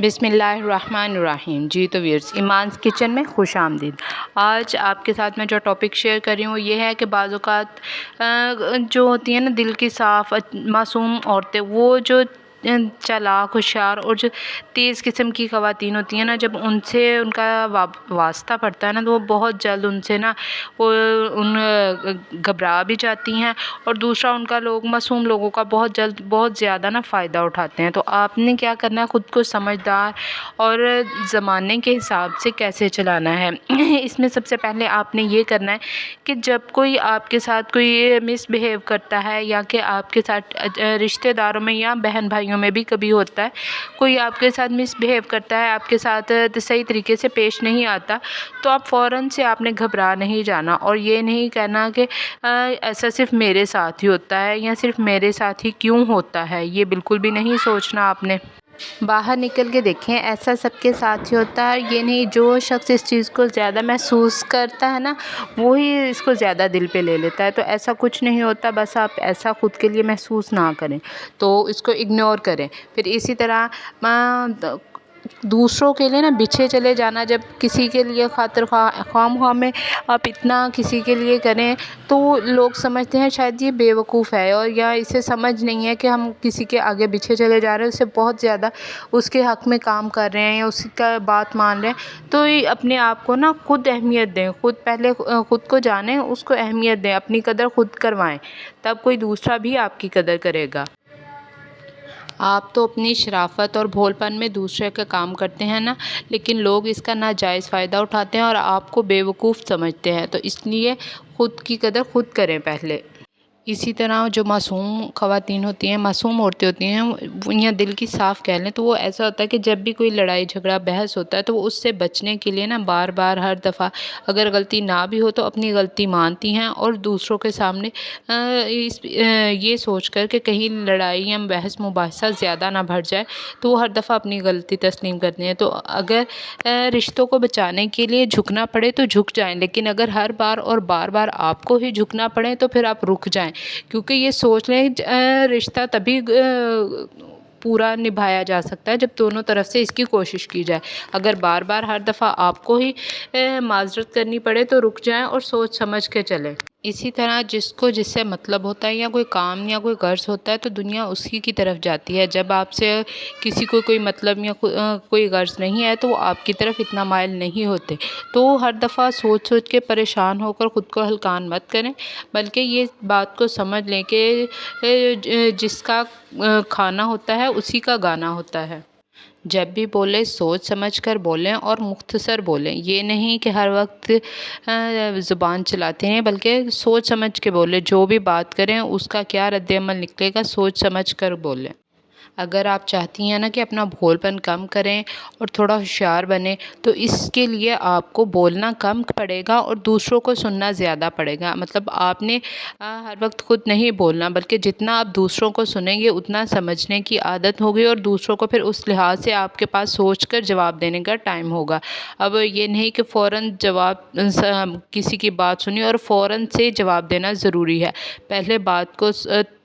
بسم اللہ الرحمن الرحیم۔ جی تو ویئرس، ایمانس کچن میں خوش آمدید۔ آج آپ کے ساتھ میں جو ٹاپک شیئر کر رہی ہوں وہ یہ ہے کہ بعض اوقات جو ہوتی ہیں نا دل کی صاف معصوم عورتیں، وہ جو چالاک ہوشیار اور جو تیز قسم کی خواتین ہوتی ہیں نا، جب ان سے ان کا واسطہ پڑتا ہے نا تو وہ بہت جلد ان سے نا وہ گھبرا بھی جاتی ہیں، اور دوسرا ان کا معصوم لوگوں کا بہت زیادہ نا فائدہ اٹھاتے ہیں۔ تو آپ نے کیا کرنا ہے، خود کو سمجھدار اور زمانے کے حساب سے کیسے چلانا ہے۔ اس میں سب سے پہلے آپ نے یہ کرنا ہے کہ جب کوئی آپ کے ساتھ کوئی مس بیہیو کرتا ہے، یا کہ آپ کے ساتھ رشتہ داروں میں یا بہن بھائیوں میں بھی کبھی ہوتا ہے، کوئی آپ کے ساتھ مس بیہیو کرتا ہے، آپ کے ساتھ صحیح طریقے سے پیش نہیں آتا، تو آپ فوراً سے آپ نے گھبرا نہیں جانا، اور یہ نہیں کہنا کہ ایسا صرف میرے ساتھ ہی ہوتا ہے یا صرف میرے ساتھ ہی کیوں ہوتا ہے، یہ بالکل بھی نہیں سوچنا آپ نے۔ باہر نکل کے دیکھیں، ایسا سب کے ساتھ ہی ہوتا ہے، یہ نہیں جو شخص اس چیز کو زیادہ محسوس کرتا ہے نا وہی اس کو زیادہ دل پہ لے لیتا ہے، تو ایسا کچھ نہیں ہوتا، بس آپ ایسا خود کے لیے محسوس نہ کریں، تو اس کو اگنور کریں۔ پھر اسی طرح دوسروں کے لیے نا پیچھے چلے جانا، جب کسی کے لیے خاطر خواہ میں آپ اتنا کسی کے لیے کریں تو لوگ سمجھتے ہیں شاید یہ بے وقوف ہے، اور یا اسے سمجھ نہیں ہے کہ ہم کسی کے آگے پیچھے چلے جا رہے ہیں، اسے بہت زیادہ اس کے حق میں کام کر رہے ہیں یا اس کا بات مان رہے ہیں۔ تو اپنے آپ کو نا خود اہمیت دیں، پہلے خود کو جانیں، اس کو اہمیت دیں، اپنی قدر خود کروائیں، تب کوئی دوسرا بھی آپ کی قدر کرے گا۔ آپ تو اپنی شرافت اور بھول پن میں دوسرے کا کام کرتے ہیں نا، لیکن لوگ اس کا ناجائز فائدہ اٹھاتے ہیں اور آپ کو بے وقوف سمجھتے ہیں، تو اس لیے خود کی قدر خود کریں پہلے۔ اسی طرح جو معصوم خواتین ہوتی ہیں، معصوم عورتیں ہوتی ہیں، یا دل کی صاف کہہ لیں، تو وہ ایسا ہوتا ہے کہ جب بھی کوئی لڑائی جھگڑا بحث ہوتا ہے تو وہ اس سے بچنے کے لیے نا بار بار ہر دفعہ اگر غلطی نہ بھی ہو تو اپنی غلطی مانتی ہیں، اور دوسروں کے سامنے یہ سوچ کر کہ کہیں لڑائی یا بحث مباحثہ زیادہ نہ بڑھ جائے تو وہ ہر دفعہ اپنی غلطی تسلیم کرتی ہیں۔ تو اگر رشتوں کو بچانے کے لیے جھکنا پڑے تو جھک جائیں، لیکن اگر ہر بار اور بار بار آپ کو ہی جھکنا پڑے تو پھر آپ رک جائیں، کیونکہ یہ سوچ لیں رشتہ تبھی پورا نبھایا جا سکتا ہے جب دونوں طرف سے اس کی کوشش کی جائے۔ اگر بار بار ہر دفعہ آپ کو ہی معذرت کرنی پڑے تو رک جائیں اور سوچ سمجھ کے چلیں۔ اسی طرح جس کو جس سے مطلب ہوتا ہے یا کوئی کام یا کوئی غرض ہوتا ہے تو دنیا اسی کی طرف جاتی ہے۔ جب آپ سے کسی کو کوئی مطلب یا کوئی غرض نہیں ہے تو وہ آپ کی طرف اتنا مائل نہیں ہوتے، تو ہر دفعہ سوچ کے پریشان ہو کر خود کو ہلکان مت کریں، بلکہ یہ بات کو سمجھ لیں کہ جس کا کھانا ہوتا ہے اسی کا گانا ہوتا ہے۔ جب بھی بولیں سوچ سمجھ کر بولیں اور مختصر بولیں، یہ نہیں کہ ہر وقت زبان چلاتے ہیں، بلکہ سوچ سمجھ کے بولیں، جو بھی بات کریں اس کا کیا رد عمل نکلے گا سوچ سمجھ کر بولیں۔ اگر آپ چاہتی ہیں نا کہ اپنا بھول پن کم کریں اور تھوڑا ہوشیار بنیں، تو اس کے لیے آپ کو بولنا کم پڑے گا اور دوسروں کو سننا زیادہ پڑے گا۔ مطلب آپ نے ہر وقت خود نہیں بولنا، بلکہ جتنا آپ دوسروں کو سنیں گے اتنا سمجھنے کی عادت ہوگی، اور دوسروں کو پھر اس لحاظ سے آپ کے پاس سوچ کر جواب دینے کا ٹائم ہوگا۔ اب یہ نہیں کہ فوراً کسی کی بات سنی اور فوراً سے جواب دینا ضروری ہے، پہلے بات کو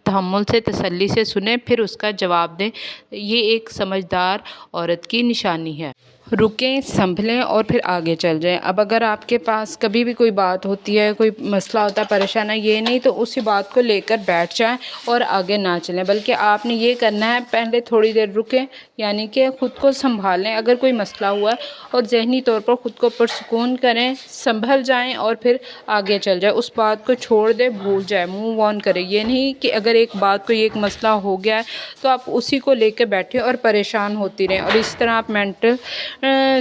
تحمل سے تسلی سے سنیں پھر اس کا جواب دیں، یہ ایک سمجھدار عورت کی نشانی ہے۔ رکیں، سنبھلیں اور پھر آگے چل جائیں۔ اب اگر آپ کے پاس کبھی بھی کوئی بات ہوتی ہے، کوئی مسئلہ ہوتا ہے، پریشان ہے، یہ نہیں تو اسی بات کو لے کر بیٹھ جائیں اور آگے نہ چلیں، بلکہ آپ نے یہ کرنا ہے پہلے تھوڑی دیر رکیں، یعنی کہ خود کو سنبھالیں۔ اگر کوئی مسئلہ ہوا ہے اور ذہنی طور پر خود کو پرسکون کریں، سنبھل جائیں اور پھر آگے چل جائیں، اس بات کو چھوڑ دیں، بھول جائیں، موو آن کریں۔ یہ نہیں کہ اگر ایک بات کوئی ایک مسئلہ ہو گیا ہے تو آپ اسی کو لے کے بیٹھیں اور پریشان ہوتی رہیں، اور اس طرح آپ مینٹل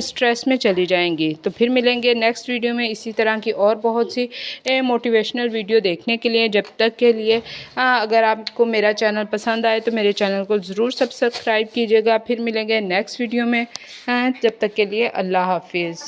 سٹریس میں چلی جائیں گی۔ تو پھر ملیں گے نیکسٹ ویڈیو میں اسی طرح کی اور بہت سی موٹیویشنل ویڈیو دیکھنے کے لیے۔ جب تک کے لیے اگر آپ کو میرا چینل پسند آئے تو میرے چینل کو ضرور سبسکرائب کیجیے گا۔ پھر ملیں گے نیکسٹ ویڈیو میں، جب تک کے لیے اللہ حافظ۔